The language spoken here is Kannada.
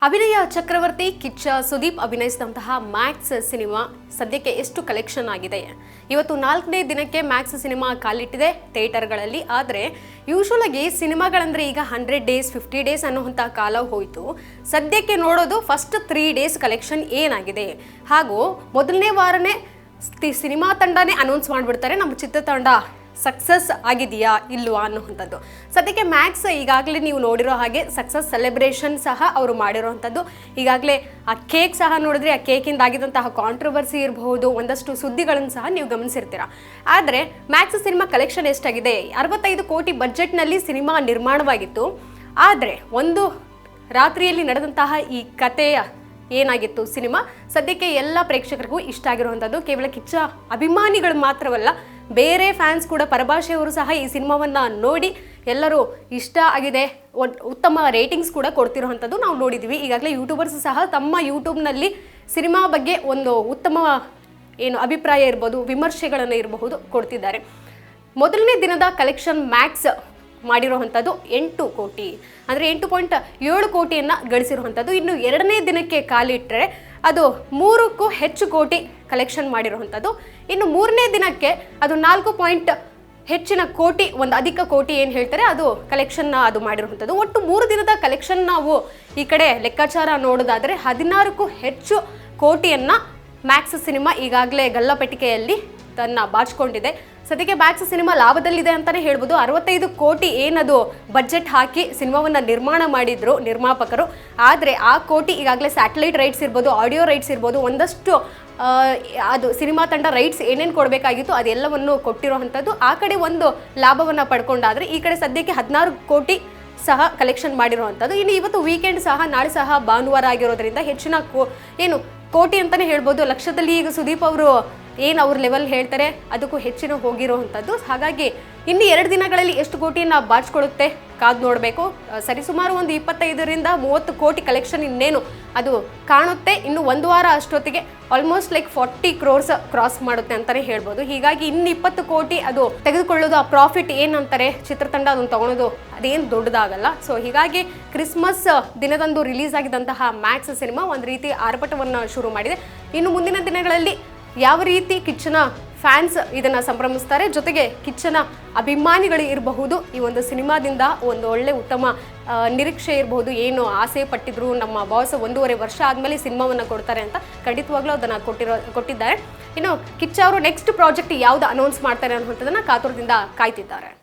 ಅಭಿನಯ ಚಕ್ರವರ್ತಿ ಕಿಚ್ಚ ಸುದೀಪ್ ಅಭಿನಯಿಸಿದಂತಹ ಮ್ಯಾಕ್ಸ್ ಸಿನಿಮಾ ಸದ್ಯಕ್ಕೆ ಎಷ್ಟು ಕಲೆಕ್ಷನ್ ಆಗಿದೆ. ಇವತ್ತು 4ನೇ ದಿನಕ್ಕೆ ಮ್ಯಾಕ್ಸ್ ಸಿನಿಮಾ ಕಾಲಿಟ್ಟಿದೆ ಥಿಯೇಟರ್ಗಳಲ್ಲಿ. ಆದರೆ ಯೂಶುವಲ್ ಆಗಿ ಸಿನಿಮಾಗಳಂದ್ರೆ ಈಗ 100 ಡೇಸ್ 50 ಡೇಸ್ ಅನ್ನುವಂಥ ಕಾಲ ಹೋಯಿತು. ಸದ್ಯಕ್ಕೆ ನೋಡೋದು ಫಸ್ಟ್ 3 ಡೇಸ್ ಕಲೆಕ್ಷನ್ ಏನಾಗಿದೆ. ಹಾಗೂ ಮೊದಲನೇ ವಾರನೇ ಸಿನಿಮಾ ತಂಡನೇ ಅನೌನ್ಸ್ ಮಾಡಿಬಿಡ್ತಾರೆ ನಮ್ಮ ಚಿತ್ರತಂಡ ಸಕ್ಸಸ್ ಆಗಿದೆಯಾ ಇಲ್ವಾ ಅನ್ನುವಂಥದ್ದು. ಸದ್ಯಕ್ಕೆ ಮ್ಯಾಕ್ಸ್ ಈಗಾಗಲೇ ನೀವು ನೋಡಿರೋ ಹಾಗೆ ಸಕ್ಸಸ್ ಸೆಲೆಬ್ರೇಷನ್ ಸಹ ಅವರು ಮಾಡಿರೋವಂಥದ್ದು. ಈಗಾಗಲೇ ಆ ಕೇಕ್ ಸಹ ನೋಡಿದ್ರೆ ಆ ಕೇಕಿಂದ ಆಗಿದ್ದಂತಹ ಕಾಂಟ್ರವರ್ಸಿ ಇರಬಹುದು, ಒಂದಷ್ಟು ಸುದ್ದಿಗಳನ್ನು ಸಹ ನೀವು ಗಮನಿಸಿರ್ತೀರ. ಆದರೆ ಮ್ಯಾಕ್ಸ್ ಸಿನಿಮಾ ಕಲೆಕ್ಷನ್ ಎಷ್ಟಾಗಿದೆ, 65 ಕೋಟಿ ಬಜೆಟ್ನಲ್ಲಿ ಸಿನಿಮಾ ನಿರ್ಮಾಣವಾಗಿತ್ತು. ಆದರೆ ಒಂದು ರಾತ್ರಿಯಲ್ಲಿ ನಡೆದಂತಹ ಈ ಕಥೆಯ ಏನಾಗಿತ್ತು ಸಿನಿಮಾ ಸದ್ಯಕ್ಕೆ ಎಲ್ಲ ಪ್ರೇಕ್ಷಕರಿಗೂ ಇಷ್ಟ ಆಗಿರುವಂಥದ್ದು. ಕೇವಲ ಕಿಚ್ಚ ಅಭಿಮಾನಿಗಳು ಮಾತ್ರವಲ್ಲ, ಬೇರೆ ಫ್ಯಾನ್ಸ್ ಕೂಡ ಪರಭಾಷೆಯವರು ಸಹ ಈ ಸಿನಿಮಾವನ್ನು ನೋಡಿ ಎಲ್ಲರೂ ಇಷ್ಟ ಆಗಿದೆ, ಉತ್ತಮ ರೇಟಿಂಗ್ಸ್ ಕೂಡ ಕೊಡ್ತಿರೋವಂಥದ್ದು ನಾವು ನೋಡಿದ್ವಿ. ಈಗಾಗಲೇ ಯೂಟ್ಯೂಬರ್ಸ್ ಸಹ ತಮ್ಮ ಯೂಟ್ಯೂಬ್ನಲ್ಲಿ ಸಿನಿಮಾ ಬಗ್ಗೆ ಒಂದು ಉತ್ತಮ ಅಭಿಪ್ರಾಯ ಇರ್ಬೋದು, ವಿಮರ್ಶೆಗಳನ್ನು ಇರಬಹುದು ಕೊಡ್ತಿದ್ದಾರೆ. ಮೊದಲನೇ ದಿನದ ಕಲೆಕ್ಷನ್ ಮ್ಯಾಕ್ಸ್ ಮಾಡಿರುವಂಥದ್ದು 8 ಕೋಟಿ, ಅಂದರೆ 8.7 ಕೋಟಿಯನ್ನು ಗಳಿಸಿರುವಂಥದ್ದು. ಇನ್ನು 2ನೇ ದಿನಕ್ಕೆ ಕಾಲಿಟ್ಟರೆ ಅದು 3ಕ್ಕೂ ಹೆಚ್ಚು ಕೋಟಿ ಕಲೆಕ್ಷನ್ ಮಾಡಿರುವಂಥದ್ದು. ಇನ್ನು 3ನೇ ದಿನಕ್ಕೆ ಅದು 4 ಹೆಚ್ಚಿನ ಕೋಟಿ, ಒಂದು ಅಧಿಕ ಕೋಟಿ ಏನು ಹೇಳ್ತಾರೆ ಅದು ಕಲೆಕ್ಷನ್ನ ಅದು ಮಾಡಿರುವಂಥದ್ದು. ಒಟ್ಟು 3 ದಿನದ ಕಲೆಕ್ಷನ್ ನಾವು ಈ ಕಡೆ ಲೆಕ್ಕಾಚಾರ ನೋಡೋದಾದರೆ 16ಕ್ಕೂ ಹೆಚ್ಚು ಕೋಟಿಯನ್ನು ಮ್ಯಾಕ್ಸ್ ಸಿನಿಮಾ ಈಗಾಗಲೇ ಗಲ್ಲಪೆಟ್ಟಿಗೆಯಲ್ಲಿ ತನ್ನ ಬಾಚಿಕೊಂಡಿದೆ. ಸದ್ಯಕ್ಕೆ ಮ್ಯಾಕ್ಸ್ ಸಿನಿಮಾ ಲಾಭದಲ್ಲಿದೆ ಅಂತಲೇ ಹೇಳ್ಬೋದು. 65 ಕೋಟಿ ಏನದು ಬಜೆಟ್ ಹಾಕಿ ಸಿನಿಮಾವನ್ನು ನಿರ್ಮಾಣ ಮಾಡಿದ್ರು ನಿರ್ಮಾಪಕರು. ಆದರೆ ಆ ಕೋಟಿ ಈಗಾಗಲೇ ಸ್ಯಾಟಲೈಟ್ ರೈಟ್ಸ್ ಇರ್ಬೋದು, ಆಡಿಯೋ ರೈಟ್ಸ್ ಇರ್ಬೋದು, ಒಂದಷ್ಟು ಅದು ಸಿನಿಮಾ ತಂಡ ರೈಟ್ಸ್ ಏನೇನು ಕೊಡಬೇಕಾಗಿತ್ತು ಅದೆಲ್ಲವನ್ನು ಕೊಟ್ಟಿರೋವಂಥದ್ದು. ಆ ಕಡೆ ಒಂದು ಲಾಭವನ್ನು ಪಡ್ಕೊಂಡಾದರೆ ಈ ಕಡೆ ಸದ್ಯಕ್ಕೆ 16 ಕೋಟಿ ಸಹ ಕಲೆಕ್ಷನ್ ಮಾಡಿರುವಂಥದ್ದು. ಇನ್ನು ಇವತ್ತು ವೀಕೆಂಡ್ ಸಹ, ನಾಳೆ ಸಹ ಭಾನುವಾರ ಆಗಿರೋದ್ರಿಂದ ಹೆಚ್ಚಿನ ಕೋಟಿ ಅಂತಲೇ ಹೇಳ್ಬೋದು. ಲಕ್ಷದಲ್ಲಿ ಈಗ ಸುದೀಪ್ ಅವರು ಏನು ಅವ್ರ ಲೆವೆಲ್ ಹೇಳ್ತಾರೆ ಅದಕ್ಕೂ ಹೆಚ್ಚಿನ ಹೋಗಿರೋವಂಥದ್ದು. ಹಾಗಾಗಿ ಇನ್ನು 2 ದಿನಗಳಲ್ಲಿ ಎಷ್ಟು ಕೋಟಿಯನ್ನು ಬಾಚಿಕೊಳ್ಳುತ್ತೆ ಕಾದು ನೋಡಬೇಕು. ಸರಿಸುಮಾರು ಒಂದು 25ರಿಂದ 30 ಕೋಟಿ ಕಲೆಕ್ಷನ್ ಇನ್ನೇನು ಅದು ಕಾಣುತ್ತೆ. ಇನ್ನು 1 ವಾರ ಅಷ್ಟೊತ್ತಿಗೆ ಆಲ್ಮೋಸ್ಟ್ ಲೈಕ್ 40 crores ಕ್ರಾಸ್ ಮಾಡುತ್ತೆ ಅಂತಲೇ ಹೇಳ್ಬೋದು. ಹೀಗಾಗಿ ಇನ್ನು 20 ಕೋಟಿ ಅದು ತೆಗೆದುಕೊಳ್ಳೋದು, ಆ ಪ್ರಾಫಿಟ್ ಏನಂತಾರೆ ಚಿತ್ರತಂಡ ಅದನ್ನು ತಗೊಳ್ಳೋದು ಅದೇನು ದೊಡ್ಡದಾಗಲ್ಲ. ಸೊ ಹೀಗಾಗಿ ಕ್ರಿಸ್ಮಸ್ ದಿನದಂದು ರಿಲೀಸ್ ಆಗಿದ್ದಂತಹ ಮ್ಯಾಕ್ಸ್ ಸಿನಿಮಾ ಒಂದು ರೀತಿ ಆರ್ಭಟವನ್ನು ಶುರು ಮಾಡಿದೆ. ಇನ್ನು ಮುಂದಿನ ದಿನಗಳಲ್ಲಿ ಯಾವ ರೀತಿ ಕಿಚ್ಚನ ಫ್ಯಾನ್ಸ್ ಇದನ್ನು ಸಂಭ್ರಮಿಸ್ತಾರೆ, ಜೊತೆಗೆ ಕಿಚ್ಚನ ಅಭಿಮಾನಿಗಳು ಇರಬಹುದು, ಈ ಒಂದು ಸಿನಿಮಾದಿಂದ ಒಂದು ಒಳ್ಳೆ ಉತ್ತಮ ನಿರೀಕ್ಷೆ ಇರಬಹುದು. ಏನು ಆಸೆ ಪಟ್ಟಿದ್ರು ನಮ್ಮ ಬಾಸ್ 1.5 ವರ್ಷ ಆದಮೇಲೆ ಸಿನಿಮಾವನ್ನು ಕೊಡ್ತಾರೆ ಅಂತ, ಖಂಡಿತವಾಗ್ಲೂ ಅದನ್ನು ಕೊಟ್ಟಿದ್ದಾರೆ. ಇನ್ನು ಕಿಚ್ಚ ಅವರು ನೆಕ್ಸ್ಟ್ ಪ್ರಾಜೆಕ್ಟ್ ಯಾವುದು ಅನೌನ್ಸ್ ಮಾಡ್ತಾರೆ ಅನ್ನುವಂಥದ್ದನ್ನು ಕಾತುರದಿಂದ ಕಾಯ್ತಿದ್ದಾರೆ.